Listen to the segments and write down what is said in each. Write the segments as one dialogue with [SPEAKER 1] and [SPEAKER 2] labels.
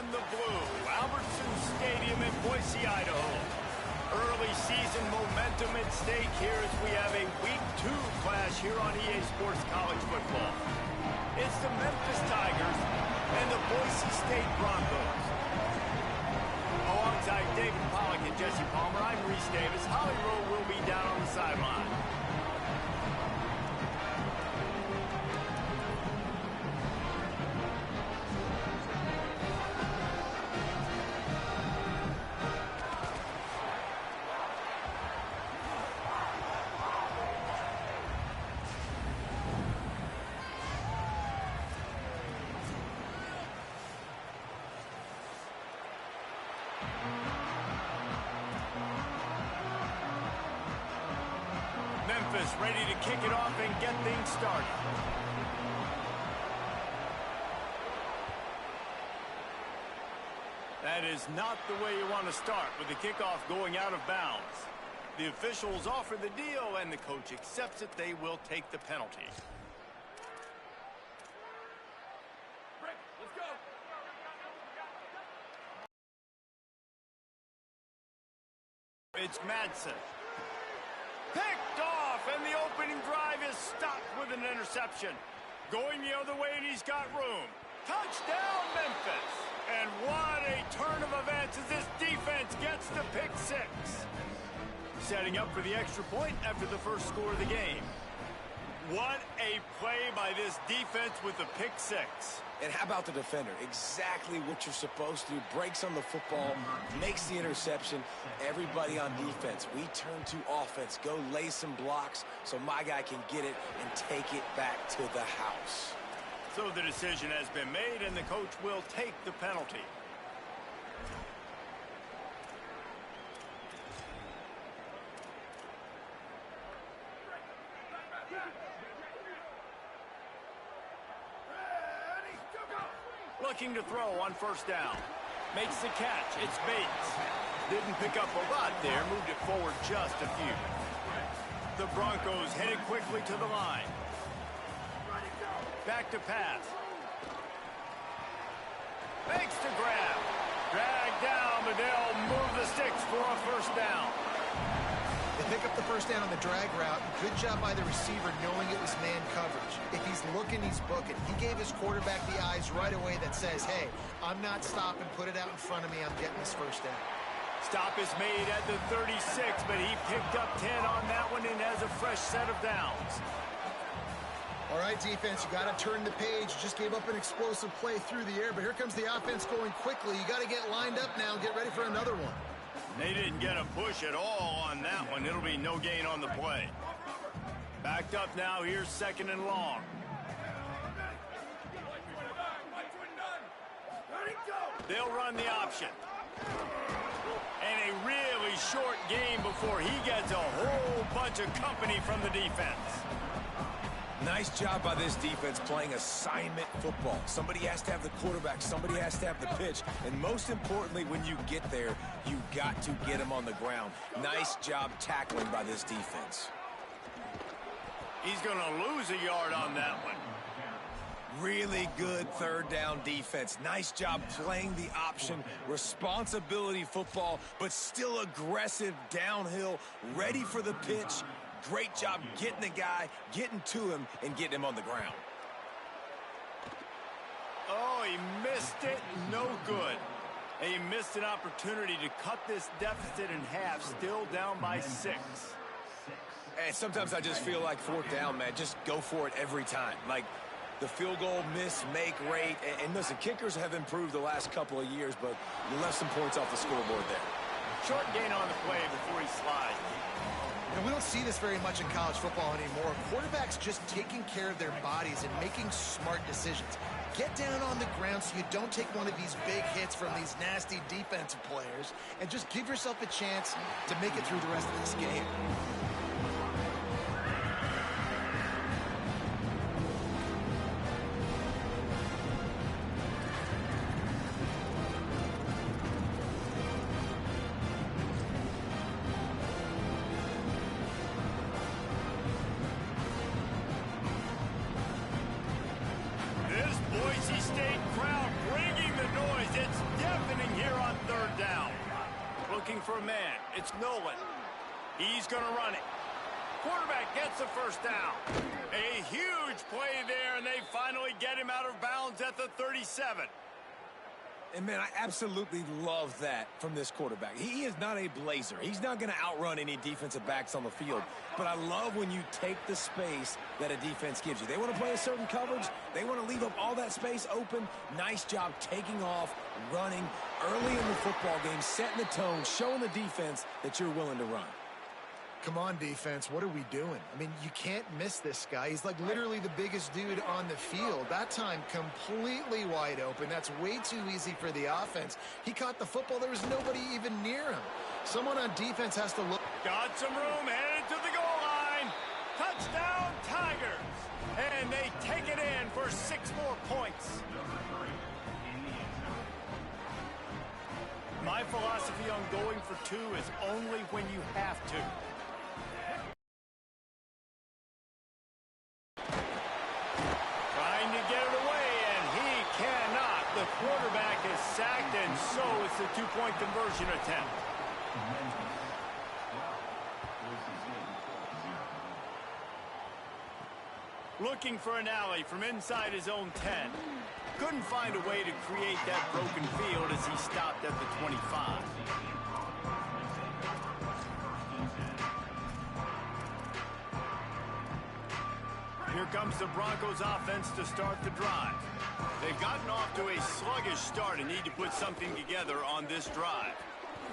[SPEAKER 1] on the blue. Albertson Stadium in Boise, Idaho. Early season momentum at stake here as we have a Week 2 clash here on EA Sports College Football. It's the Memphis Tigers and the Boise State Broncos. Alongside David Pollack and Jesse Palmer, I'm Reese Davis. Holly Rowe will be down on the sideline. Memphis ready to kick it off and get things started. That is not the way you want to start with the kickoff going out of bounds. The officials offer the deal and the coach accepts it. They will take the penalty.
[SPEAKER 2] Let's go.
[SPEAKER 1] It's Madsen. Picked off, and the opening drive is stopped with an interception. Going the other way, and he's got room. Touchdown, Memphis! And what a turn of events as this defense gets the pick six. Setting up for the extra point after the first score of the game. What a play by this defense with the pick six.
[SPEAKER 3] And how about the defender? Exactly what you're supposed to do. Breaks on the football, makes the interception. Everybody on defense, we turn to offense. Go lay some blocks so my guy can get it and take it back to the house.
[SPEAKER 1] So the decision has been made, and the coach will take the penalty. Looking to throw on first down. Makes the catch. It's Bates. Didn't pick up a lot there. Moved it forward just a few. The Broncos headed quickly to the line. Back to pass. Makes the grab. Drag down, but they'll move the sticks for a first down.
[SPEAKER 4] They pick up the first down on the drag route. Good job by the receiver knowing it was man coverage. If he's looking, he's booking. He gave his quarterback the eyes right away that says, hey, I'm not stopping. Put it out in front of me. I'm getting this first down.
[SPEAKER 1] Stop is made at the 36, but he picked up 10 on that one and has a fresh set of downs.
[SPEAKER 4] All right, defense, you got to turn the page. Just gave up an explosive play through the air, but here comes the offense going quickly. You got to get lined up now and get ready for another one.
[SPEAKER 1] They didn't get a push at all on that one. It'll be no gain on the play. Backed up now. Here's second and long. They'll run the option. And a really short game before he gets a whole bunch of company from the defense.
[SPEAKER 3] Nice job by this defense playing assignment football. Somebody has to have the quarterback. Somebody has to have the pitch. And most importantly, when you get there, you got to get him on the ground. Nice job tackling by this defense.
[SPEAKER 1] He's going to lose a yard on that one.
[SPEAKER 3] Really good third down defense. Nice job playing the option. Responsibility football, but still aggressive downhill, ready for the pitch. Great job getting the guy, getting to him, and getting him on the ground.
[SPEAKER 1] Oh, he missed it. No good. He missed an opportunity to cut this deficit in half, still down by 6.
[SPEAKER 3] And sometimes I just feel like fourth down, man. Just go for it every time. Like the field goal miss, make rate. And listen, kickers have improved the last couple of years, but you left some points off the scoreboard there.
[SPEAKER 1] Short gain on the play before he slides.
[SPEAKER 4] And we don't see this very much in college football anymore. Quarterbacks just taking care of their bodies and making smart decisions. Get down on the ground so you don't take one of these big hits from these nasty defensive players and just give yourself a chance to make it through the rest of this game.
[SPEAKER 1] Boise State crowd bringing the noise. It's for a man. It's Nolan. He's going to run it. Quarterback gets the first down. A huge play there, and they finally get him out of bounds at the 37.
[SPEAKER 3] And, man, I absolutely love that from this quarterback. He is not a blazer. He's not going to outrun any defensive backs on the field. But I love when you take the space that a defense gives you. They want to play a certain coverage. They want to leave up all that space open. Nice job taking off, running early in the football game, setting the tone, showing the defense that you're willing to run.
[SPEAKER 4] Come on, defense. What are we doing? I mean, you can't miss this guy. He's like literally the biggest dude on the field. That time, completely wide open. That's way too easy for the offense. He caught the football. There was nobody even near him. Someone on defense has to look.
[SPEAKER 1] Got some room, headed to the goal line. Touchdown, Tigers. And they take it in for 6 more points. My philosophy on going for 2 is only when you have to. The quarterback is sacked, and so it's a 2-point conversion attempt. Looking for an alley from inside his own 10. Couldn't find a way to create that broken field as he stopped at the 25. Here comes the Broncos offense to start the drive. They've gotten off to a sluggish start and need to put something together on this drive.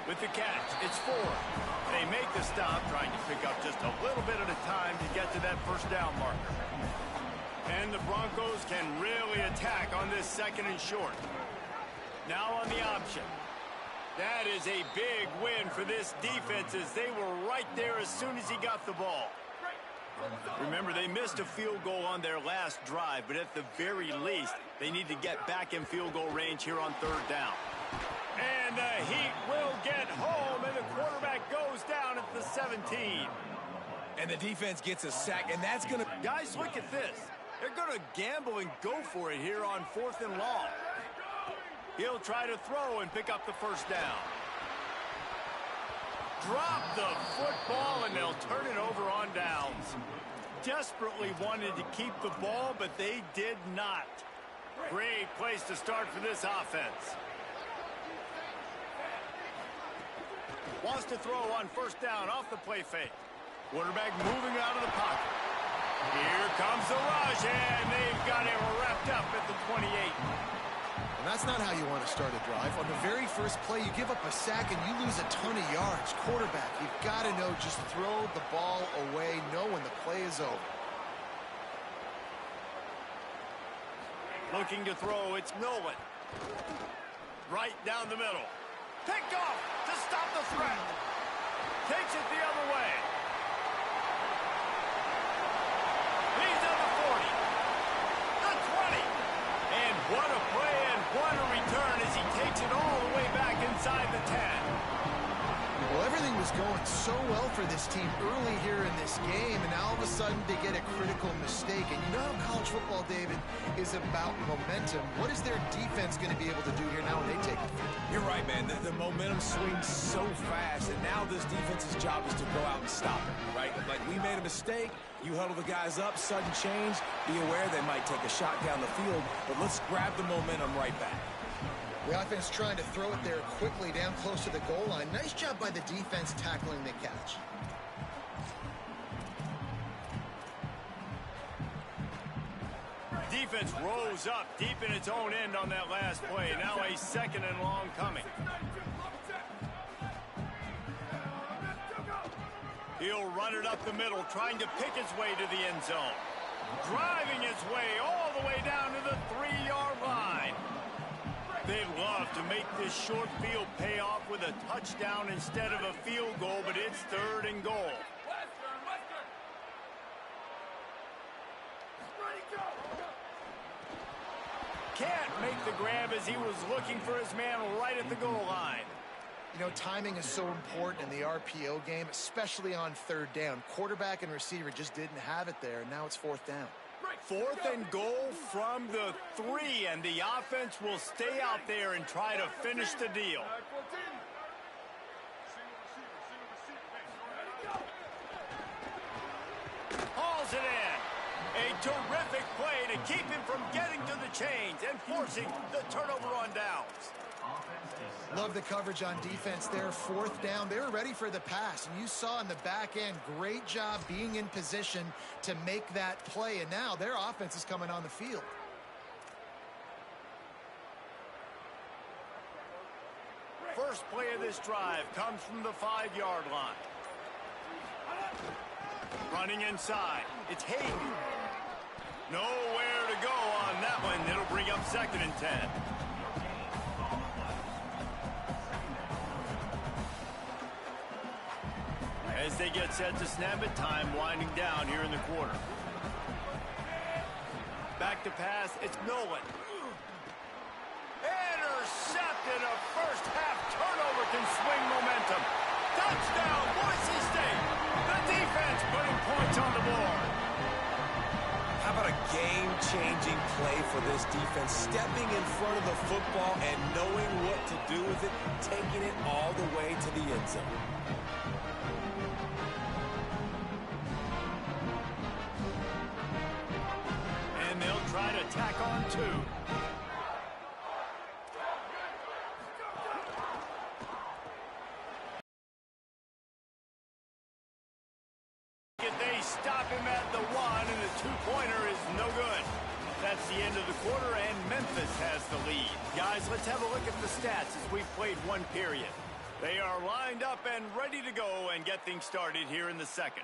[SPEAKER 1] With the catch, it's 4. They make the stop, trying to pick up just a little bit at a time to get to that first down marker. And the Broncos can really attack on this 2nd and short. Now on the option. That is a big win for this defense as they were right there as soon as he got the ball. Remember, they missed a field goal on their last drive, but at the very least, they need to get back in field goal range here on 3rd down. And the Heat will get home, and the quarterback goes down at the 17.
[SPEAKER 3] And the defense gets a sack, and that's going to...
[SPEAKER 1] Guys, look at this. They're going to gamble and go for it here on 4th and long. He'll try to throw and pick up the first down. Drop the football, and they'll turn it over on downs. Desperately wanted to keep the ball, but they did not. Great place to start for this offense. Wants to throw on 1st down off the play fake. Quarterback moving out of the pocket. Here comes the rush, and they've got him wrapped up at the 28.
[SPEAKER 4] And that's not how you want to start a drive. On the very first play, you give up a sack and you lose a ton of yards. Quarterback, you've got to know, just throw the ball away, know when the play is over.
[SPEAKER 1] Looking to throw, it's Nolan. Right down the middle. Picked off to stop the threat. Takes it the other way. He's at the 40. The 20. And what a play and what a return as he takes it all the way back inside the 10.
[SPEAKER 4] Well, everything was going so well for this team early here in this game, and now all of a sudden they get a critical mistake. And you know how college football, David, is about momentum. What is their defense going to be able to do here now when they take it?
[SPEAKER 3] You're right, man. The momentum swings so fast, and now this defense's job is to go out and stop it, right? Like, we made a mistake. You huddle the guys up, sudden change. Be aware they might take a shot down the field, but let's grab the momentum right back.
[SPEAKER 4] The offense trying to throw it there quickly down close to the goal line. Nice job by the defense tackling the catch.
[SPEAKER 1] Defense rose up deep in its own end on that last play. Now a 2nd and long coming. He'll run it up the middle, trying to pick its way to the end zone. Driving its way all the way down to the 3-yard line. They'd love to make this short field pay off with a touchdown instead of a field goal, but it's 3rd and goal. Can't make the grab as he was looking for his man right at the goal line.
[SPEAKER 4] You know, timing is so important in the RPO game, especially on 3rd down. Quarterback and receiver just didn't have it there, and now it's 4th down.
[SPEAKER 1] 4th and goal from the 3, and the offense will stay out there and try to finish the deal. Terrific play to keep him from getting to the chains and forcing the turnover on downs.
[SPEAKER 4] Love the coverage on defense there. Fourth down, they were ready for the pass, and you saw in the back end, great job being in position to make that play, and now their offense is coming on the field.
[SPEAKER 1] First play of this drive comes from the 5-yard line. Running inside, it's Hayden. Nowhere to go on that one. It'll bring up 2nd and 10. As they get set to snap it, time winding down here in the quarter. Back to pass, it's Nolan. Intercepted. A first half turnover can swing momentum. Touchdown, Boise State. The defense putting points on the board.
[SPEAKER 3] How about a game-changing play for this defense? Stepping in front of the football and knowing what to do with it, taking it all the way to the end zone.
[SPEAKER 1] And they'll try to tack on 2. They stop him at the 1, and the 2-pointer is no good. That's the end of the quarter, and Memphis has the lead. Guys, let's have a look at the stats as we've played one period. They are lined up and ready to go and get things started here in the second.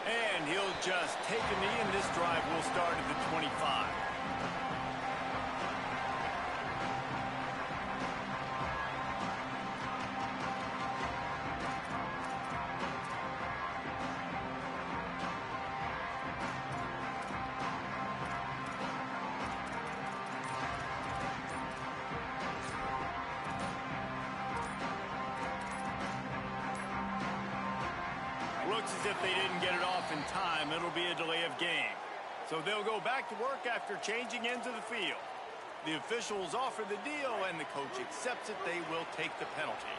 [SPEAKER 1] And he'll just take a knee, and this drive will start at the 25. Looks as if they didn't get it off in time. It'll be a delay of game. So they'll go back to work after changing into the field. The officials offer the deal, and the coach accepts it. They will take the penalty.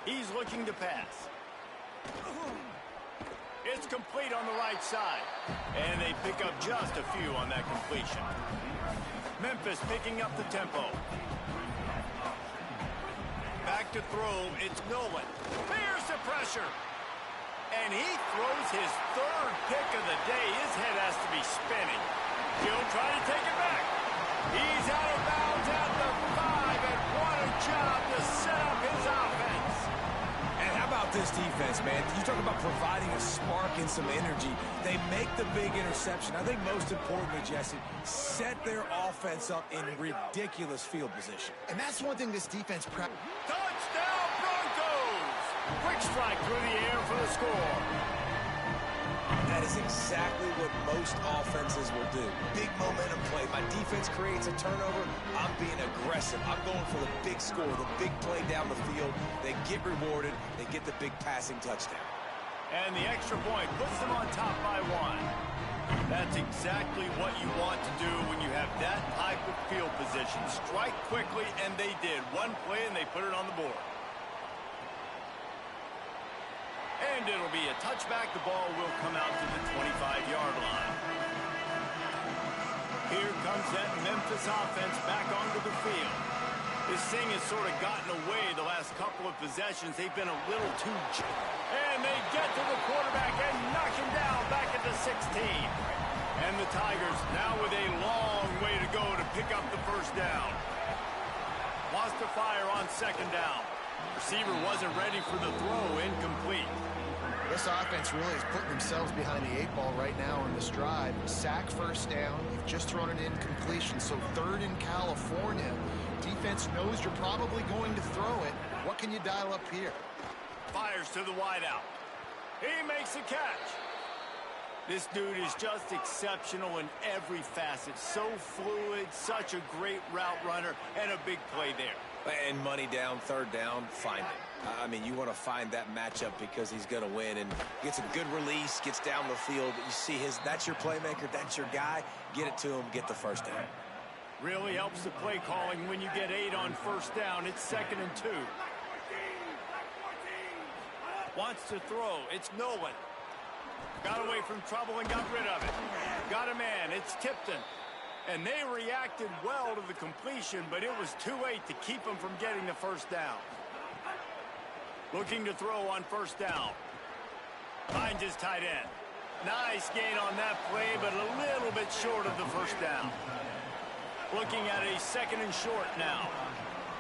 [SPEAKER 1] He's looking to pass. It's complete on the right side. And they pick up just a few on that completion. Memphis picking up the tempo. Back to throw, it's Nolan. There's the pressure. And he throws his 3rd pick of the day. His head has to be spinning. He'll try to take it back. He's out of bounds at the 5, and what a job to set up his offense.
[SPEAKER 3] And how about this defense, man? You talk about providing a spark and some energy. They make the big interception. I think most importantly, Jesse, set their offense up in ridiculous field position.
[SPEAKER 4] And that's one thing this defense
[SPEAKER 1] Touchdown, Broncos! Quick strike through the air for the score.
[SPEAKER 3] That is exactly what most offenses will do. Big momentum play. My defense creates a turnover. I'm being aggressive. I'm going for the big score, the big play down the field. They get rewarded. They get the big passing touchdown.
[SPEAKER 1] And the extra point puts them on top by 1. That's exactly what you want to do when you have that type of field position. Strike quickly, and they did. One play, and they put it on the board. And it'll be a touchback. The ball will come out to the 25-yard line. Here comes that Memphis offense back onto the field. This thing has sort of gotten away the last couple of possessions. They've been a little too... And they get to the quarterback and knock him down back at the 16. And the Tigers now with a long way to go to pick up the first down. Wants to fire on 2nd down. Receiver wasn't ready for the throw, incomplete.
[SPEAKER 4] This offense really is putting themselves behind the 8 ball right now on this drive. Sack, 1st down. You've just thrown an incompletion, so 3rd in California. Defense knows you're probably going to throw it. What can you dial up here?
[SPEAKER 1] Fires to the wideout. He makes a catch. This dude is just exceptional in every facet. So fluid, such a great route runner, and a big play there.
[SPEAKER 3] And money down, 3rd down, find it. I mean, you want to find that matchup because he's going to win and gets a good release, gets down the field. You see that's your playmaker, that's your guy. Get it to him, get the first down.
[SPEAKER 1] Really helps the play calling when you get 8 on first down. It's 2nd and 2. Wants to throw. It's Nolan. Got away from trouble and got rid of it. Got a man. It's Tipton. And they reacted well to the completion, but it was too late to keep them from getting the first down. Looking to throw on first down. Finds his tight end. Nice gain on that play, but a little bit short of the first down. Looking at a 2nd and short now.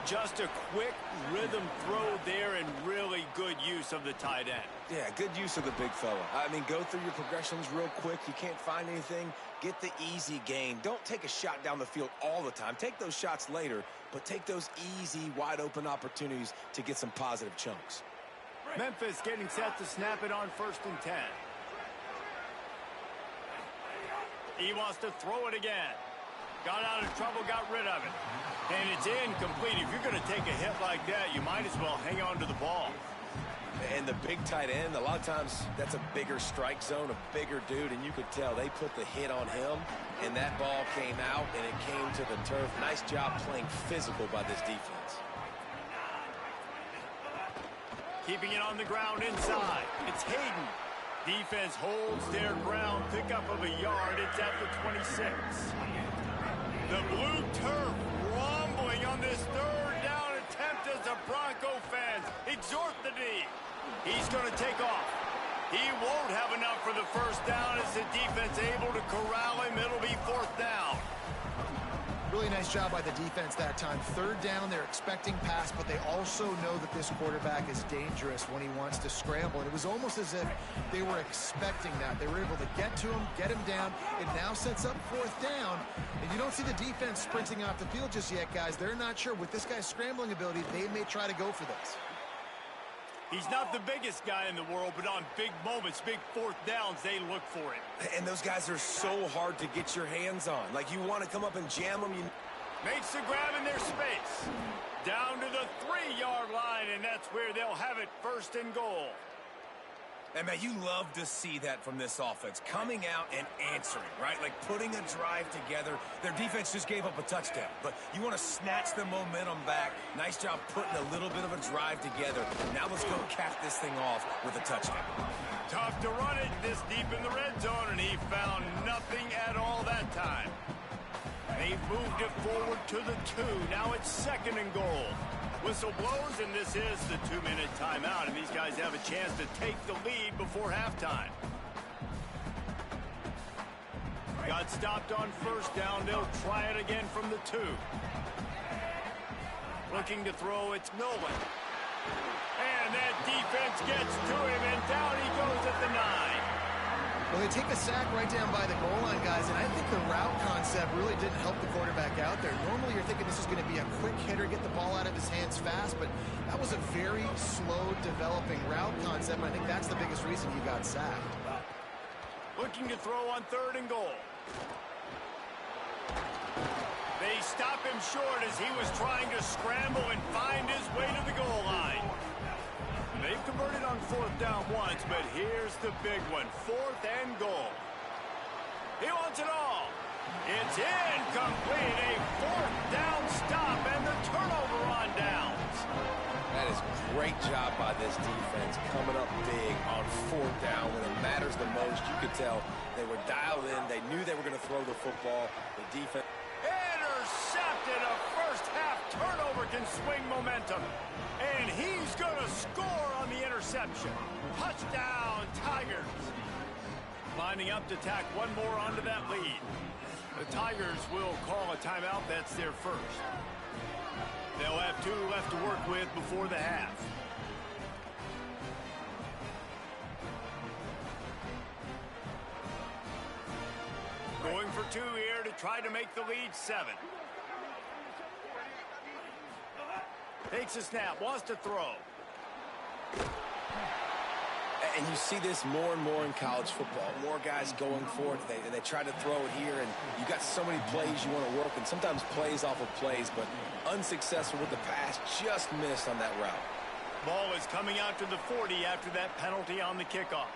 [SPEAKER 1] Just a quick rhythm throw there and really good use of the tight end.
[SPEAKER 3] Yeah, good use of the big fella. I mean, go through your progressions real quick. You can't find anything. Get the easy gain. Don't take a shot down the field all the time. Take those shots later, but take those easy, wide-open opportunities to get some positive chunks.
[SPEAKER 1] Memphis getting set to snap it on 1st and 10. He wants to throw it again. Got out of trouble, got rid of it. And it's incomplete. If you're going to take a hit like that, you might as well hang on to the ball.
[SPEAKER 3] And the big tight end, a lot of times that's a bigger strike zone, a bigger dude, and you could tell they put the hit on him, and that ball came out, and it came to the turf. Nice job playing physical by this defense.
[SPEAKER 1] Keeping it on the ground inside. It's Hayden. Defense holds their ground. Pickup of a yard. It's at the 26. The blue turf rumbling on this 3rd down attempt as the Bronco fans exhort the D. He's going to take off. He won't have enough for the first down as the defense able to corral him. It'll be 4th down.
[SPEAKER 4] Really nice job by the defense that time. 3rd down, they're expecting pass, but they also know that this quarterback is dangerous when he wants to scramble. And it was almost as if they were expecting that. They were able to get to him, get him down. It now sets up 4th down. And you don't see the defense sprinting off the field just yet, guys. They're not sure. With this guy's scrambling ability, they may try to go for this.
[SPEAKER 1] He's not the biggest guy in the world, but on big moments, big 4th downs, they look for it.
[SPEAKER 3] And those guys are so hard to get your hands on. Like, you want to come up and jam them.
[SPEAKER 1] Makes the grab in their space. Down to the 3-yard line, and that's where they'll have it 1st and goal.
[SPEAKER 3] And, man, you love to see that from this offense. Coming out and answering, right? Like putting a drive together. Their defense just gave up a touchdown. But you want to snatch the momentum back. Nice job putting a little bit of a drive together. Now let's go cap this thing off with a touchdown.
[SPEAKER 1] Tough to run it this deep in the red zone, and he found nothing at all that time. They've moved it forward to the 2. Now it's 2nd and goal. Whistle blows, and this is the 2-minute timeout, and these guys have a chance to take the lead before halftime. Got stopped on first down. They'll try it again from the 2. Looking to throw, it's Nolan. And that defense gets to him, and down he goes at the 9.
[SPEAKER 4] Well, they take a sack right down by the goal line, guys, and I think the route concept really didn't help the quarterback out there. Normally, you're thinking this is going to be a quick hitter, get the ball out of his hands fast, but that was a very slow developing route concept, and I think that's the biggest reason he got sacked.
[SPEAKER 1] Looking to throw on 3rd and goal. They stop him short as he was trying to scramble and find his way to the goal line. They've converted on 4th down once, but here's the big one. 4th and goal. He wants it all. It's incomplete. A 4th down stop and the turnover on downs.
[SPEAKER 3] That is great job by this defense coming up big on 4th down when it matters the most. You could tell they were dialed in. They knew they were going to throw the football. The defense
[SPEAKER 1] intercepted. A first-half turnover can swing momentum. And he's going to score on the interception. Touchdown, Tigers. Lining up to tack one more onto that lead. The Tigers will call a timeout. That's their first. They'll have 2 left to work with before the half. Going for 2 here to try to make the lead 7. Takes a snap, wants to throw.
[SPEAKER 3] And you see this more and more in college football. More guys going for it. They try to throw it here, and you got so many plays you want to work, and sometimes plays off of plays, but unsuccessful with the pass, just missed on that route.
[SPEAKER 1] Ball is coming out to the 40 after that penalty on the kickoff.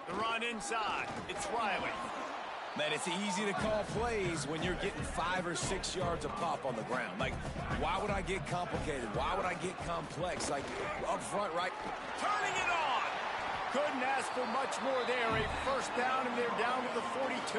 [SPEAKER 1] The run inside. It's Riley.
[SPEAKER 3] Man, it's easy to call plays when you're getting 5 or 6 yards a pop on the ground. Like, why would I get complicated? Why would I get complex? Like, up front, right?
[SPEAKER 1] Turning it on. Couldn't ask for much more there. A first down, and they're down to the 42.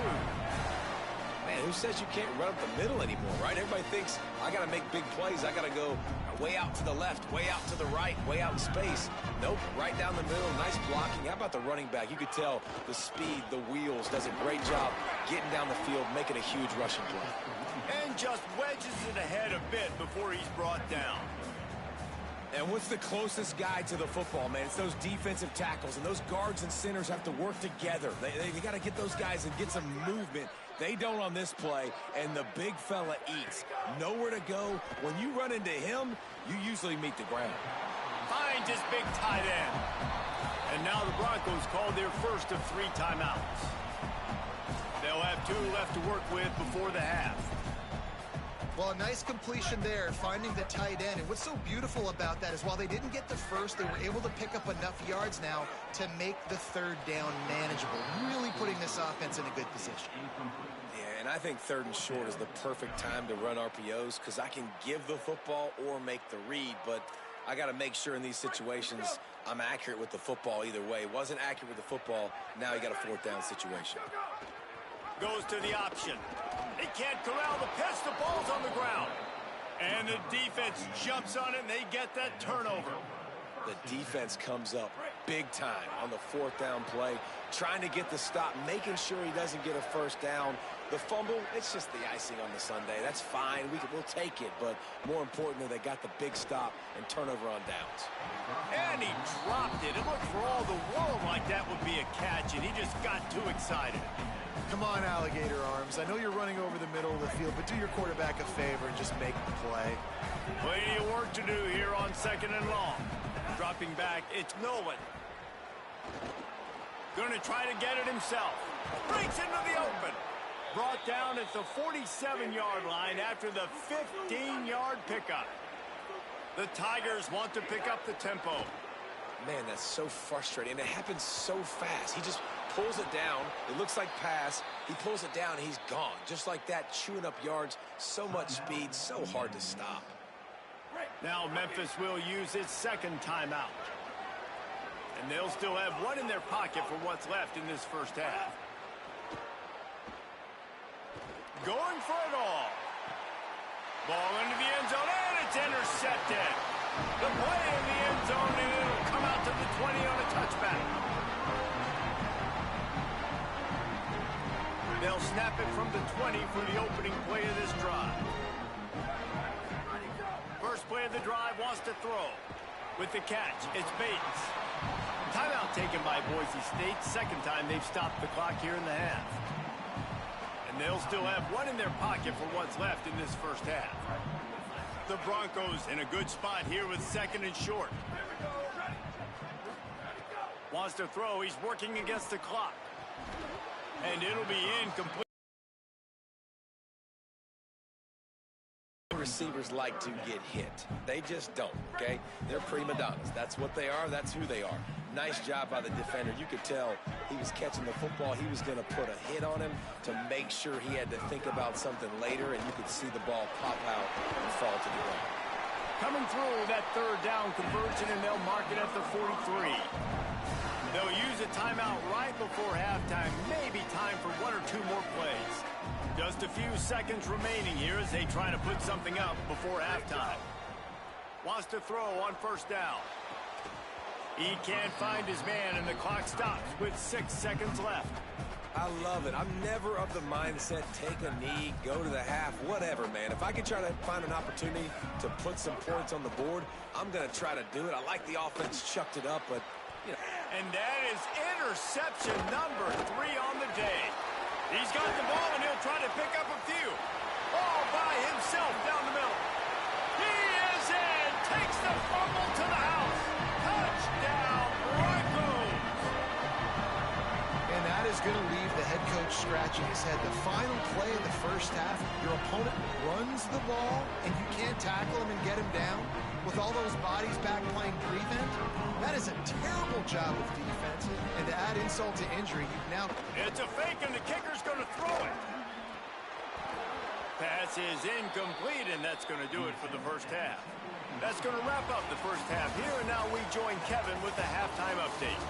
[SPEAKER 3] Man, who says you can't run up the middle anymore, right? Everybody thinks, I got to make big plays. I got to go way out to the left, way out to the right, way out in space. Nope, right down the middle. Nice blocking. How about the running back? You could tell the speed, the wheels, does a great job getting down the field, making a huge rushing play.
[SPEAKER 1] And just wedges it ahead a bit before he's brought down.
[SPEAKER 3] And what's the closest guy to the football, man? It's those defensive tackles, and those guards and centers have to work together. They got to get those guys and get some movement. They don't on this play, and the big fella eats. Nowhere to go. When you run into him, you usually meet the ground.
[SPEAKER 1] Finds his big tight end. And now the Broncos call their first of 3 timeouts. They'll have 2 left to work with before the half.
[SPEAKER 4] Well, a nice completion there, finding the tight end. And what's so beautiful about that is while they didn't get the first, they were able to pick up enough yards now to make the 3rd down manageable, really putting this offense in a good position.
[SPEAKER 3] Yeah, and I think 3rd and short is the perfect time to run RPOs because I can give the football or make the read, but I got to make sure in these situations I'm accurate with the football either way. Wasn't accurate with the football, now you got a 4th down situation.
[SPEAKER 1] Goes to the option. They can't corral the pitch. The ball's on the ground. And the defense jumps on it, and they get that turnover.
[SPEAKER 3] The defense comes up big time on the 4th down play, trying to get the stop, making sure he doesn't get a 1st down. The fumble, it's just the icing on the sundae. That's fine. We'll take it. But more importantly, they got the big stop and turnover on downs.
[SPEAKER 1] And he dropped it. It looked for all the world like that would be a catch, and he just got too excited.
[SPEAKER 4] Come on, alligator arms. I know you're running over the middle of the field, but do your quarterback a favor and just make the play.
[SPEAKER 1] Plenty of work to do here on 2nd and long. Dropping back, it's Nolan. Going to try to get it himself. Breaks into the open. Brought down at the 47-yard line after the 15-yard pickup. The Tigers want to pick up the tempo.
[SPEAKER 3] Man, that's so frustrating. And it happens so fast. He just pulls it down. It looks like pass. He pulls it down, and he's gone. Just like that, chewing up yards. So much speed, so hard to stop.
[SPEAKER 1] Now Memphis will use its 2nd timeout. And they'll still have 1 in their pocket for what's left in this first half. Going for it all. Ball into the end zone, and it's intercepted. The play in the end zone, and it'll come out to the 20 on a touchback. They'll snap it from the 20 for the opening play of this drive. First play of the drive wants to throw. With the catch, it's Bates. Timeout taken by Boise State. 2nd time they've stopped the clock here in the half. And they'll still have 1 in their pocket for what's left in this first half. The Broncos in a good spot here with 2nd and short. Wants to throw. He's working against the clock. And it'll be incomplete.
[SPEAKER 3] Receivers like to get hit. They just don't, okay? They're prima donnas. That's what they are. That's who they are. Nice job by the defender. You could tell he was catching the football. He was going to put a hit on him to make sure he had to think about something later, and you could see the ball pop out and fall to the ground.
[SPEAKER 1] Coming through that 3rd down conversion, and they'll mark it at the 43. They'll use a timeout right before halftime. Maybe time for 1 or 2 more plays. Just a few seconds remaining here as they try to put something up before halftime. Wants to throw on 1st down. He can't find his man, and the clock stops with 6 seconds left.
[SPEAKER 3] I love it. I'm never of the mindset, take a knee, go to the half, whatever, man. If I can try to find an opportunity to put some points on the board, I'm going to try to do it. I like the offense chucked it up, but, you know.
[SPEAKER 1] And that is interception number 3 on the day. He's got the ball, and he'll try to pick up a few. All by himself down the middle. He is in. Takes the fumble to the house. Touchdown, Broncos.
[SPEAKER 4] coach scratching his head. The final play of the first half, your opponent runs the ball, and you can't tackle him and get him down with all those bodies back playing prevent. That is a terrible job of defense. And to add insult to injury, you've now...
[SPEAKER 1] It's a fake, and the kicker's going to throw it. Pass is incomplete, and that's going to do it for the first half. That's going to wrap up the first half here, and now we join Kevin with the halftime update.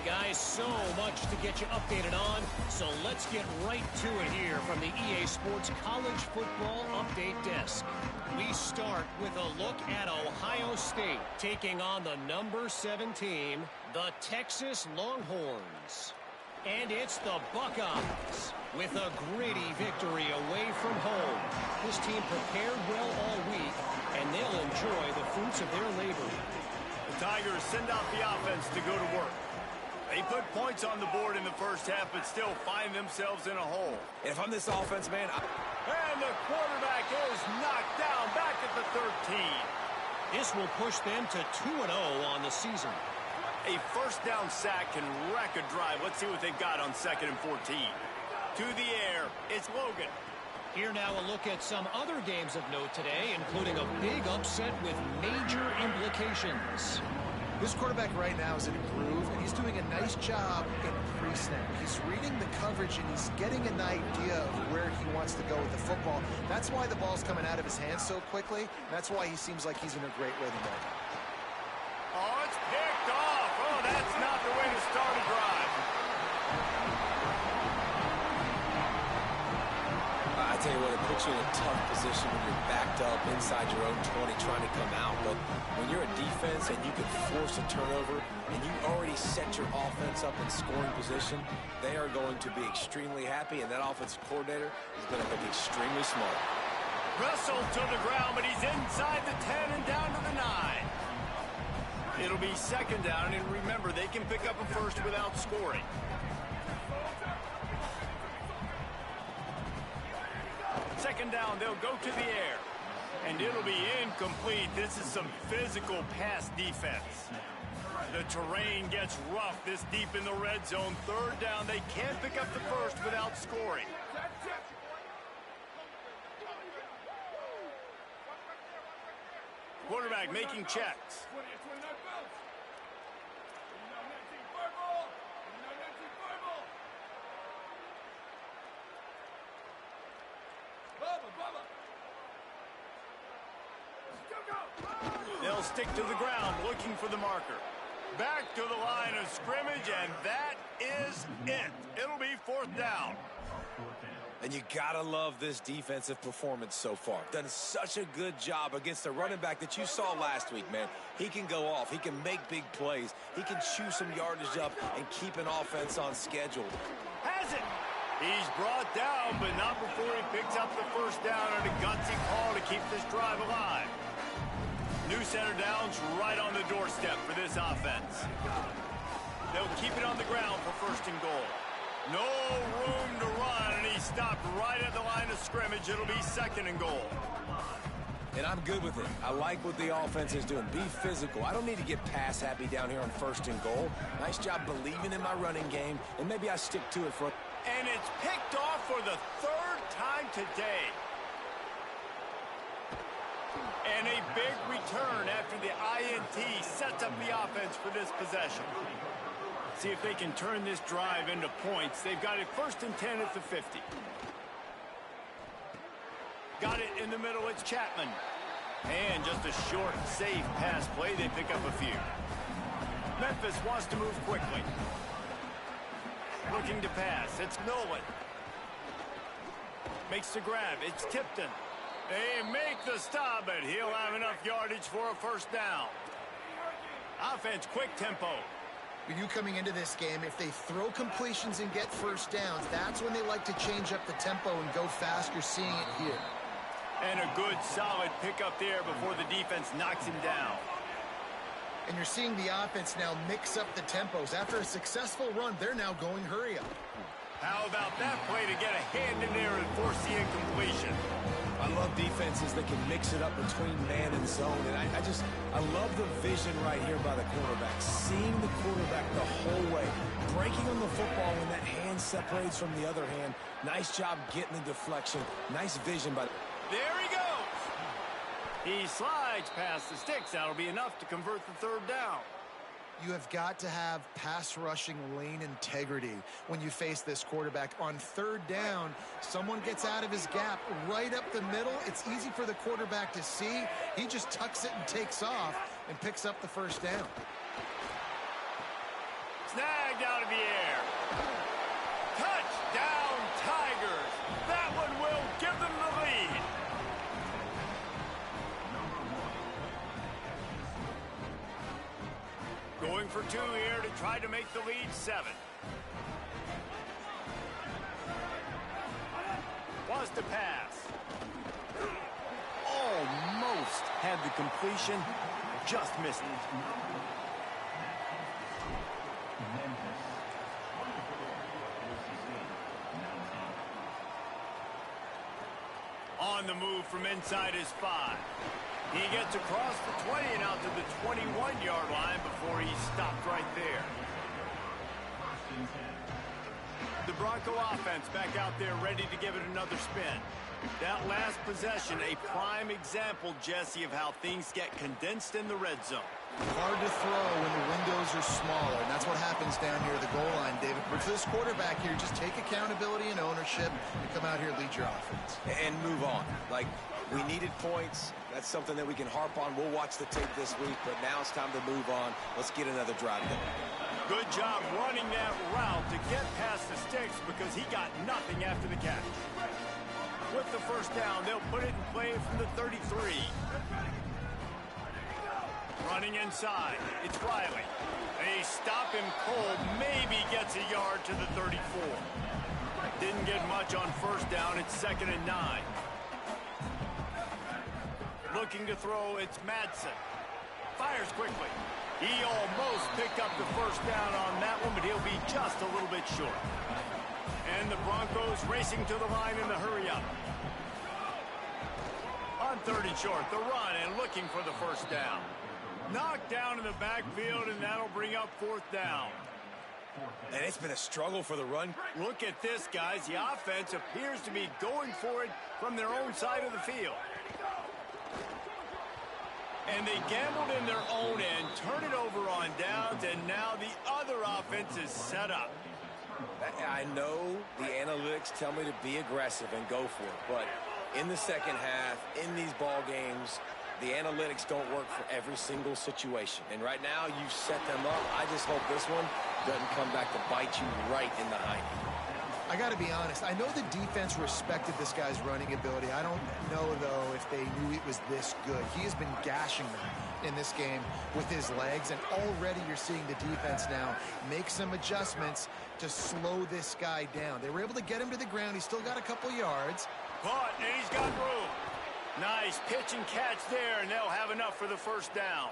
[SPEAKER 2] Guys, so much to get you updated on, so let's get right to it here from the EA Sports College Football Update Desk. We start with a look at Ohio State taking on the number 7 team, the Texas Longhorns. And it's the Buckeyes with a gritty victory away from home. This team prepared well all week, and they'll enjoy the fruits of their labor.
[SPEAKER 1] The Tigers send out the offense to go to work. They put points on the board in the first half, but still find themselves in a hole.
[SPEAKER 3] If I'm this offense, man,
[SPEAKER 1] And the quarterback is knocked down back at the 13.
[SPEAKER 2] This will push them to 2-0 on the season.
[SPEAKER 1] A first down sack can wreck a drive. Let's see what they've got on 2nd and 14. To the air, it's Logan.
[SPEAKER 2] Here now a look at some other games of note today, including a big upset with major implications.
[SPEAKER 4] This quarterback right now is in a groove, and he's doing a nice job in pre-snap. He's reading the coverage, and he's getting an idea of where he wants to go with the football. That's why the ball's coming out of his hands so quickly. That's why he seems like he's in a great rhythm right now.
[SPEAKER 1] Oh, it's picked off. Oh, that's not the way to start a drive.
[SPEAKER 3] I tell you what, it puts you in a tough position when you're backed up inside your own 20 trying to come out. But when you're a defense and you can force a turnover and you already set your offense up in scoring position, they are going to be extremely happy, and that offensive coordinator is going to look extremely smart.
[SPEAKER 1] Wrestled to the ground, but he's inside the 10 and down to the 9. It'll be 2nd down, and remember, they can pick up a first without scoring. Second down, they'll go to the air. And it'll be incomplete. This is some physical pass defense. The terrain gets rough this deep in the red zone. 3rd down, they can't pick up the first without scoring. Quarterback making checks. They'll stick to the ground looking for the marker. Back to the line of scrimmage, and that is it. It'll be 4th down.
[SPEAKER 3] And you gotta love this defensive performance so far. Done such a good job against the running back that you saw last week, man. He can go off. He can make big plays. He can chew some yardage up and keep an offense on schedule.
[SPEAKER 1] Has it. He's brought down, but not before he picks up the first down and a gutsy call to keep this drive alive. New center downs right on the doorstep for this offense. They'll keep it on the ground for 1st and goal. No room to run, and he stopped right at the line of scrimmage. It'll be 2nd and goal.
[SPEAKER 3] And I'm good with it. I like what the offense is doing. Be physical. I don't need to get pass happy down here on 1st and goal. Nice job believing in my running game, and maybe I stick to it for...
[SPEAKER 1] And it's picked off for the 3rd time today. And a big return after the INT sets up the offense for this possession. See if they can turn this drive into points. They've got it 1st and 10 at the 50. Got it in the middle. It's Chapman. And just a short, safe pass play. They pick up a few. Memphis wants to move quickly. Looking to pass. It's Nolan. Makes the grab. It's Tipton. They make the stop, but he'll have enough yardage for a 1st down. Offense, quick tempo.
[SPEAKER 4] You coming into this game, if they throw completions and get 1st downs, that's when they like to change up the tempo and go fast. You're seeing it here.
[SPEAKER 1] And a good, solid pick up there before the defense knocks him down.
[SPEAKER 4] And you're seeing the offense now mix up the tempos. After a successful run, they're now going hurry up.
[SPEAKER 1] How about that play to get a hand in there and force the incompletion?
[SPEAKER 3] I love defenses that can mix it up between man and zone, and I love the vision right here by the quarterback, seeing the quarterback the whole way, breaking on the football when that hand separates from the other hand. Nice job getting the deflection. Nice vision by.
[SPEAKER 1] There he goes. He slides past the sticks. That'll be enough to convert the third down.
[SPEAKER 4] You have got to have pass rushing lane integrity when you face this quarterback. On third down, someone gets out of his gap right up the middle. It's easy for the quarterback to see. He just tucks it and takes off and picks up the first down.
[SPEAKER 1] Snagged out of the air. Touchdown, Tigers. That one will give them the lead. Going for two here to try to make the lead 7. Was to pass. Almost had the completion. Just missed it. On the move from inside his 5. He gets across the 20 and out to the 21-yard line before he's stopped right there. The Bronco offense back out there ready to give it another spin. That last possession, a prime example, Jesse, of how things get condensed in the red zone.
[SPEAKER 4] Hard to throw when the windows are smaller, and that's what happens down here at the goal line, David. But for this quarterback here, just take accountability and ownership and come out here and lead your offense.
[SPEAKER 3] And move on. Like, we needed points. That's something that we can harp on. We'll watch the tape this week, but now it's time to move on. Let's get another drive going.
[SPEAKER 1] Good job running that route to get past the sticks because he got nothing after the catch. With the first down, they'll put it in play from the 33. Running inside, it's Riley. They stop him cold, maybe gets a yard to the 34. Didn't get much on first down, it's 2nd and 9. Looking to throw, it's Madsen. Fires quickly. He almost picked up the first down on that one, but he'll be just a little bit short. And the Broncos racing to the line in the hurry up. On 3rd and short, the run and looking for the first down. Knocked down in the backfield, and that'll bring up 4th down.
[SPEAKER 3] And it's been a struggle for the run.
[SPEAKER 1] Look at this, guys. The offense appears to be going for it from their own side of the field. And they gambled in their own end, turn it over on downs, and now the other offense is set up.
[SPEAKER 3] I know the analytics tell me to be aggressive and go for it, but in the second half, in these ball games, the analytics don't work for every single situation. And right now, you've set them up. I just hope this one doesn't come back to bite you right in the hind.
[SPEAKER 4] I got to be honest. I know the defense respected this guy's running ability. I don't know, though, if they knew it was this good. He has been gashing them in this game with his legs, and already you're seeing the defense now make some adjustments to slow this guy down. They were able to get him to the ground. He's still got a couple yards.
[SPEAKER 1] Caught, and he's got room. Nice pitch and catch there, and they'll have enough for the first down.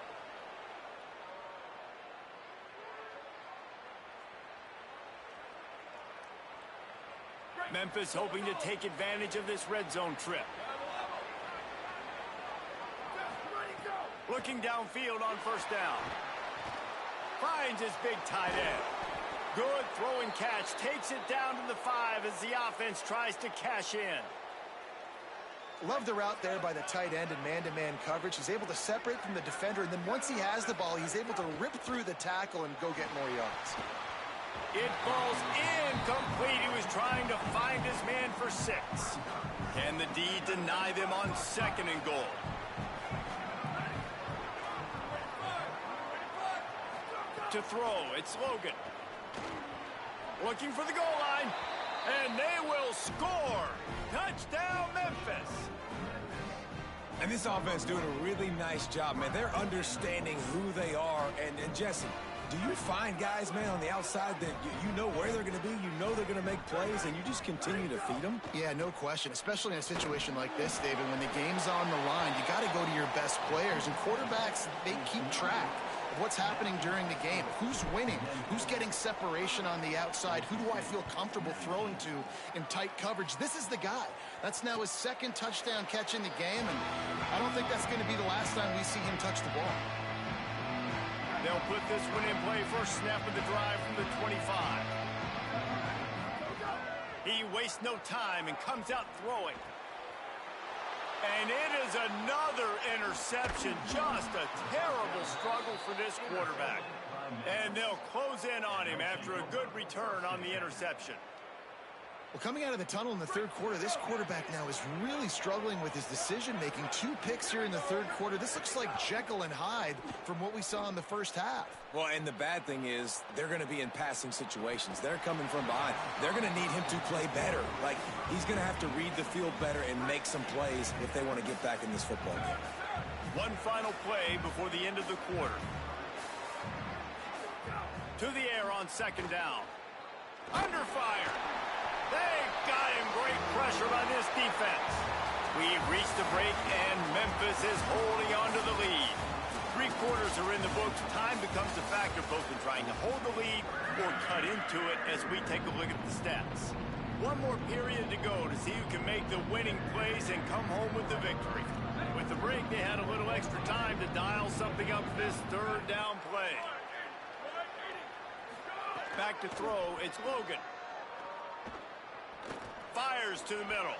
[SPEAKER 1] Memphis hoping to take advantage of this red zone trip. Looking downfield on first down. Finds his big tight end. Good throw and catch. Takes it down to the 5 as the offense tries to cash in.
[SPEAKER 4] Love the route there by the tight end and man-to-man coverage. He's able to separate from the defender, and then once he has the ball, he's able to rip through the tackle and go get more yards.
[SPEAKER 1] It falls incomplete. He was trying to find his man for 6. Can the D deny them on 2nd and goal? To throw, it's Logan. Looking for the goal line. And they will score. Touchdown, Memphis.
[SPEAKER 3] And this offense doing a really nice job, man. They're understanding who they are. And Jesse, do you find guys, man, on the outside that you know where they're going to be, you know they're going to make plays, and you just continue to feed them?
[SPEAKER 4] Yeah, no question, especially in a situation like this, David, when the game's on the line, you got to go to your best players, and quarterbacks, they keep track of what's happening during the game. Who's winning? Who's getting separation on the outside? Who do I feel comfortable throwing to in tight coverage? This is the guy. That's now his second touchdown catch in the game, and I don't think that's going to be the last time we see him touch the ball.
[SPEAKER 1] They'll put this one in play. First snap of the drive from the 25. He wastes no time and comes out throwing. And it is another interception. Just a terrible struggle for this quarterback. And they'll close in on him after a good return on the interception.
[SPEAKER 4] Well, coming out of the tunnel in the third quarter, this quarterback now is really struggling with his decision-making. 2 picks here in the third quarter. This looks like Jekyll and Hyde from what we saw in the first half.
[SPEAKER 3] Well, and the bad thing is they're going to be in passing situations. They're coming from behind. They're going to need him to play better. Like, he's going to have to read the field better and make some plays if they want to get back in this football game.
[SPEAKER 1] One final play before the end of the quarter. To the air on second down. Under fire. They've got him. Great pressure on this defense. We've reached the break, and Memphis is holding on to the lead. 3 quarters are in the books. Time becomes a factor both in trying to hold the lead or cut into it as we take a look at the stats. One more period to go to see who can make the winning plays and come home with the victory. With the break, they had a little extra time to dial something up for this third down play. Back to throw, it's Logan. Fires to the middle.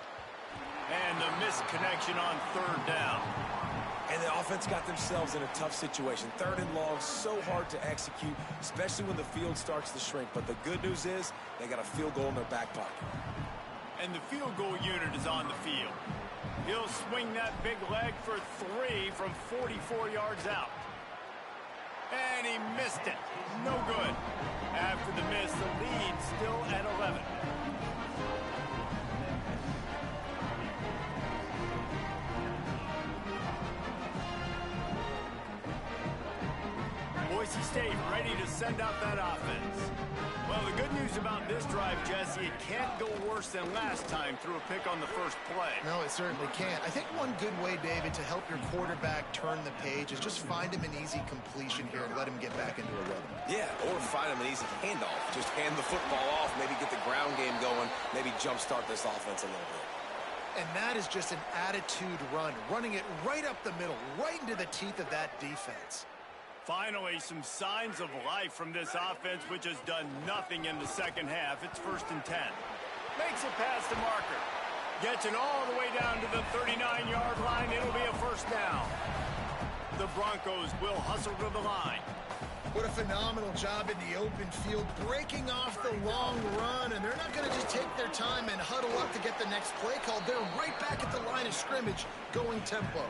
[SPEAKER 1] And the misconnection on third down.
[SPEAKER 3] And the offense got themselves in a tough situation. 3rd and long, so hard to execute, especially when the field starts to shrink. But the good news is they got a field goal in their back pocket.
[SPEAKER 1] And the field goal unit is on the field. He'll swing that big leg for 3 from 44 yards out. And he missed it. No good. After the miss, the lead still at 11. Boise State ready to send out that offense. Well, the good news about this drive, Jesse, it can't go worse than last time through a pick on the first play.
[SPEAKER 4] No, it certainly can't. I think one good way, David, to help your quarterback turn the page is just find him an easy completion here and let him get back into a rhythm.
[SPEAKER 3] Yeah, or find him an easy handoff. Just hand the football off, maybe get the ground game going, maybe jumpstart this offense a little bit.
[SPEAKER 4] And that is just an attitude run, running it right up the middle, right into the teeth of that defense.
[SPEAKER 1] Finally, some signs of life from this offense, which has done nothing in the second half. It's 1st and 10. Makes it past the marker. Gets it all the way down to the 39-yard line. It'll be a first down. The Broncos will hustle to the line.
[SPEAKER 4] What a phenomenal job in the open field, breaking off the long run, and they're not going to just take their time and huddle up to get the next play called. They're right back at the line of scrimmage, going tempo.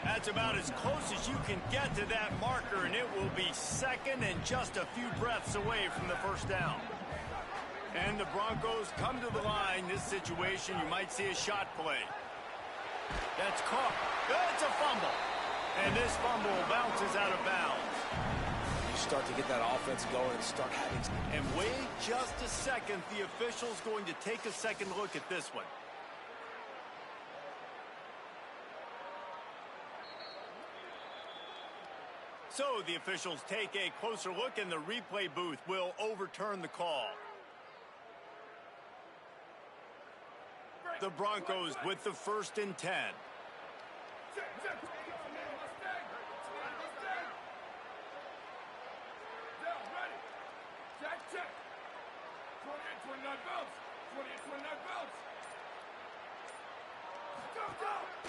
[SPEAKER 1] That's about as close as you can get to that marker, and it will be second and just a few breaths away from the first down. And the Broncos come to the line. This situation, you might see a shot play. That's caught. It's a fumble. And this fumble bounces out of bounds.
[SPEAKER 3] You start to get that offense going and start having...
[SPEAKER 1] And wait just a second. The official's going to take a second look at this one. So the officials take a closer look, and the replay booth will overturn the call. The Broncos with the 1st and 10.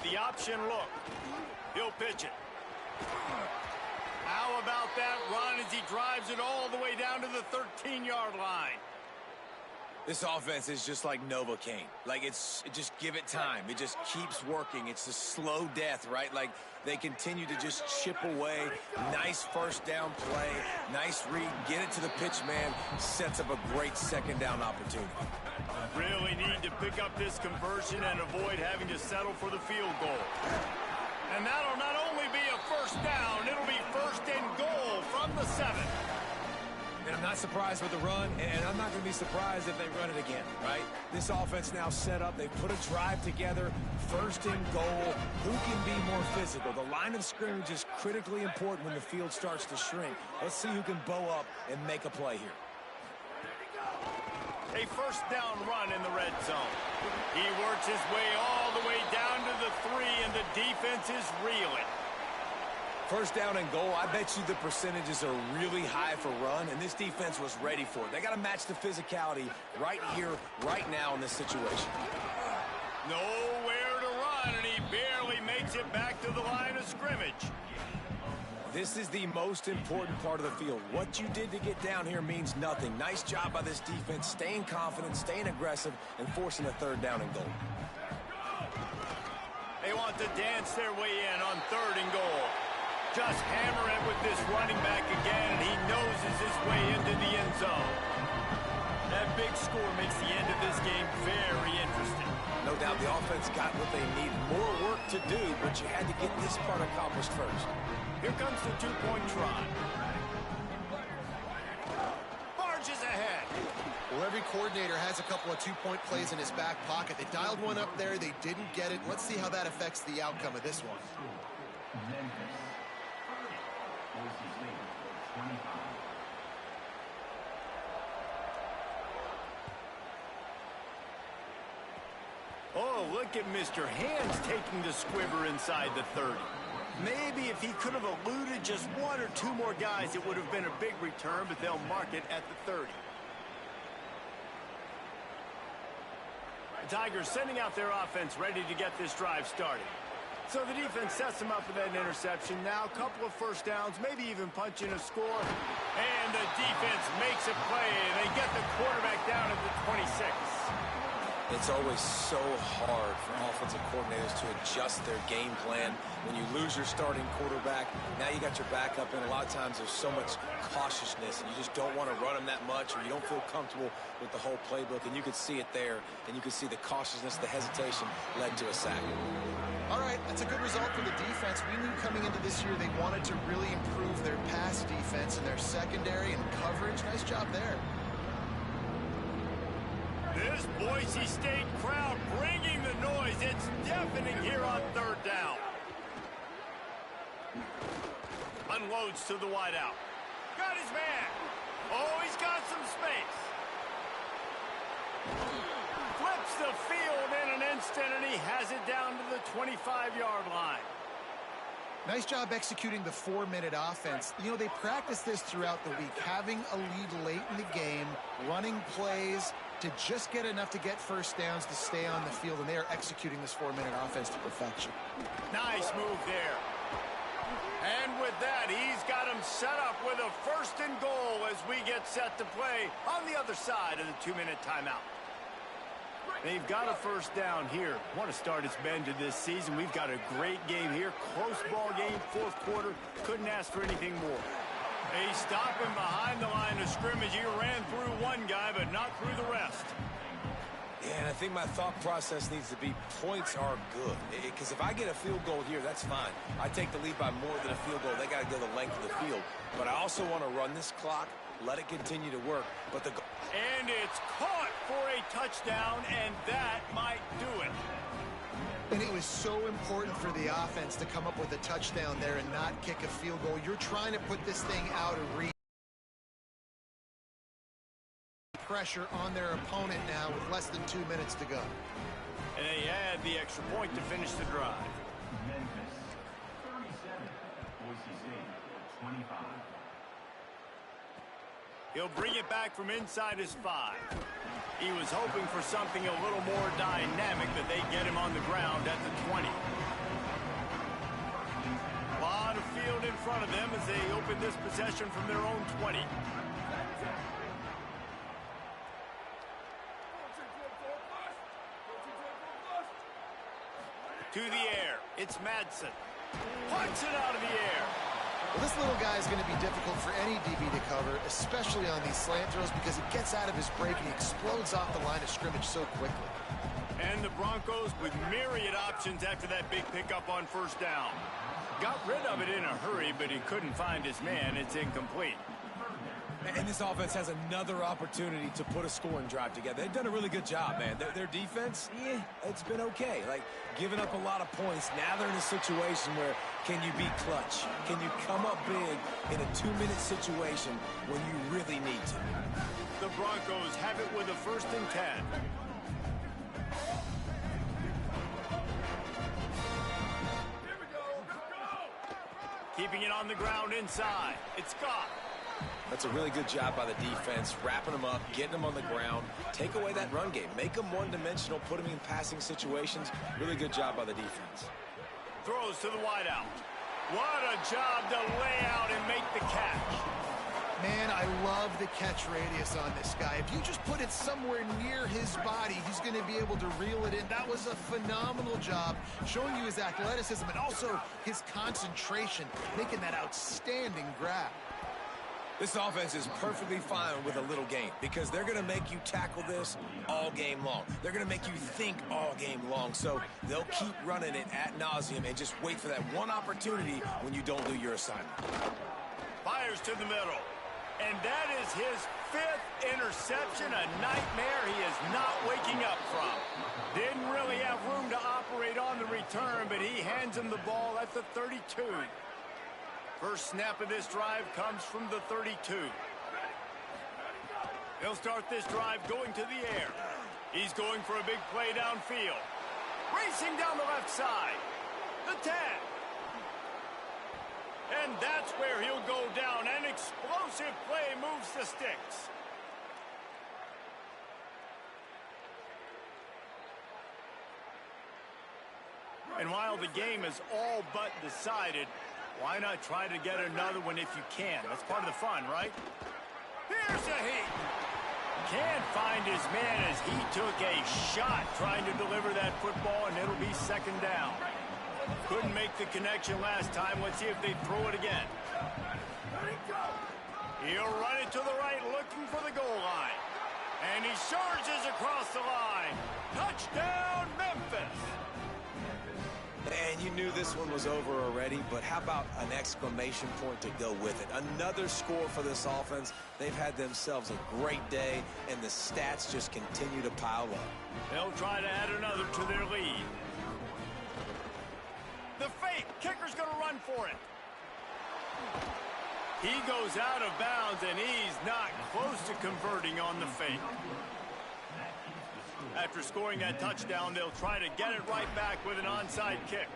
[SPEAKER 1] The option look. He'll pitch it. How about that run as he drives it all the way down to the 13-yard line?
[SPEAKER 3] This offense is just like Novocaine. Like, just give it time. It just keeps working. It's a slow death, right? Like, they continue to just chip away. Nice first down play. Nice read. Get it to the pitch man. Sets up a great second down opportunity.
[SPEAKER 1] Really need to pick up this conversion and avoid having to settle for the field goal. And that'll not only be a first down, it'll be 1st and goal from the 7.
[SPEAKER 3] And I'm not surprised with the run, and I'm not going to be surprised if they run it again, right? This offense now set up. They put a drive together, first and goal. Who can be more physical? The line of scrimmage is critically important when the field starts to shrink. Let's see who can bow up and make a play here.
[SPEAKER 1] A first down run in the red zone. He works his way all the way down to the 3, and the defense is reeling.
[SPEAKER 3] First down and goal, I bet you the percentages are really high for run, and this defense was ready for it. They got to match the physicality right here, right now in this situation.
[SPEAKER 1] Nowhere to run, and he barely makes it back to the line of scrimmage.
[SPEAKER 3] This is the most important part of the field. What you did to get down here means nothing. Nice job by this defense, staying confident, staying aggressive, and forcing a third down and goal.
[SPEAKER 1] They want to dance their way in on 3rd and goal. Just hammer it with this running back again, and he noses his way into the end zone. That big score makes the end of this game very interesting.
[SPEAKER 3] No doubt the offense got what they need. More work to do, but you had to get this part accomplished first.
[SPEAKER 1] Here comes the 2-point try. Barges ahead.
[SPEAKER 4] Well, every coordinator has a couple of 2-point plays in his back pocket. They dialed one up there. They didn't get it. Let's see how that affects the outcome of this one.
[SPEAKER 1] Oh, look at Mr. Hands taking the squibber inside the 30. Maybe if he could have eluded just 1 or 2 more guys, it would have been a big return, but they'll mark it at the 30. The Tigers sending out their offense ready to get this drive started. So the defense sets them up with that interception. Now a couple of first downs, maybe even punching a score. And the defense makes a play, and they get the quarterback down at the 26.
[SPEAKER 3] It's always so hard for offensive coordinators to adjust their game plan. When you lose your starting quarterback, now you got your backup, and a lot of times there's so much cautiousness, and you just don't want to run them that much, or you don't feel comfortable with the whole playbook, and you could see it there, and you could see the cautiousness, the hesitation led to a sack.
[SPEAKER 4] All right, that's a good result for the defense. We knew coming into this year they wanted to really improve their pass defense and their secondary and coverage. Nice job there.
[SPEAKER 1] This Boise State crowd bringing the noise. It's deafening here on 3rd down. Unloads to the wideout. Got his man. Oh, he's got some space. Flips the field in an instant, and he has it down to the 25-yard line.
[SPEAKER 4] Nice job executing the 4-minute offense. You know, they practice this throughout the week, having a lead late in the game, running plays to just get enough to get first downs to stay on the field, and they are executing this 4-minute offense to perfection.
[SPEAKER 1] Nice move there. And with that, he's got him set up with a 1st and goal as we get set to play on the other side of the 2-minute timeout. They've got a first down here. What a start it's been to this season. We've got a great game here. Close ball game, 4th quarter. Couldn't ask for anything more. They stop him behind the line of scrimmage. He ran through one guy, but not through the rest.
[SPEAKER 3] Yeah, and I think my thought process needs to be points are good. Because if I get a field goal here, that's fine. I take the lead by more than a field goal. They got to go the length of the field. But I also want to run this clock, let it continue to work. But
[SPEAKER 1] and it's caught for a touchdown, and that might do it.
[SPEAKER 4] And it was so important for the offense to come up with a touchdown there and not kick a field goal. You're trying to put this thing out of reach. Pressure on their opponent now with less than 2 minutes to go.
[SPEAKER 1] And they add the extra point to finish the drive.
[SPEAKER 5] Memphis 37, Boise State 25.
[SPEAKER 1] He'll bring it back from inside his 5. He was hoping for something a little more dynamic, that they get him on the ground at the 20. A lot of field in front of them as they open this possession from their own 20. To the air. It's Madsen. Punts it out of the air.
[SPEAKER 4] Well, this little guy is going to be difficult for any DB to cover, especially on these slant throws, because he gets out of his break and he explodes off the line of scrimmage so quickly.
[SPEAKER 1] And the Broncos with myriad options after that big pickup on first down. Got rid of it in a hurry, but he couldn't find his man. It's incomplete.
[SPEAKER 3] And this offense has another opportunity to put a scoring drive together. They've done a really good job, man. Their defense, yeah, it's been okay. Like, giving up a lot of points. Now they're in a situation where can you be clutch? Can you come up big in a 2-minute situation when you really need to?
[SPEAKER 1] The Broncos have it with a 1st and 10. Keeping it on the ground inside. It's Scott.
[SPEAKER 3] That's a really good job by the defense, wrapping them up, getting them on the ground, take away that run game, make them one-dimensional, put them in passing situations. Really good job by the defense.
[SPEAKER 1] Throws to the wideout. What a job to lay out and make the catch.
[SPEAKER 4] Man, I love the catch radius on this guy. If you just put it somewhere near his body, he's going to be able to reel it in. That was a phenomenal job, showing you his athleticism and also his concentration, making that outstanding grab.
[SPEAKER 3] This offense is perfectly fine with a little game because they're going to make you tackle this all game long. They're going to make you think all game long. So they'll keep running it ad nauseum and just wait for that one opportunity when you don't do your assignment.
[SPEAKER 1] Fires to the middle. And that is his 5th interception, a nightmare he is not waking up from. Didn't really have room to operate on the return, but he hands him the ball at the 32. First snap of this drive comes from the 32. He'll start this drive going to the air. He's going for a big play downfield. Racing down the left side. The 10. And that's where he'll go down. An explosive play moves the sticks. And while the game is all but decided, why not try to get another one if you can? That's part of the fun, right? Here's a heat. Can't find his man as he took a shot trying to deliver that football, and it'll be 2nd down. Couldn't make the connection last time. Let's see if they throw it again. He'll run it to the right, looking for the goal line. And he charges across the line. Touchdown, Memphis!
[SPEAKER 3] And you knew this one was over already, but how about an exclamation point to go with it? Another score for this offense. They've had themselves a great day, and the stats just continue to pile up.
[SPEAKER 1] They'll try to add another to their lead. The fake. Kicker's going to run for it. He goes out of bounds, and he's not close to converting on the fake. After scoring that touchdown, they'll try to get it right back with an onside kick.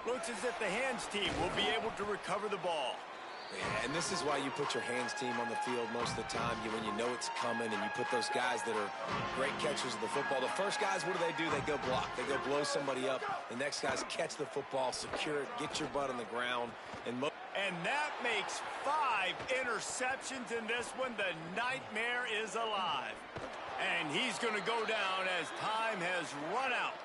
[SPEAKER 1] Looks as if the hands team will be able to recover the ball.
[SPEAKER 3] Yeah, and this is why you put your hands team on the field most of the time. When you know it's coming and you put those guys that are great catchers of the football. The first guys, what do? They go block. They go blow somebody up. The next guys catch the football, secure it, get your butt on the ground.
[SPEAKER 1] And that makes 5 interceptions in this one. The nightmare is alive. And he's going to go down as time has run out.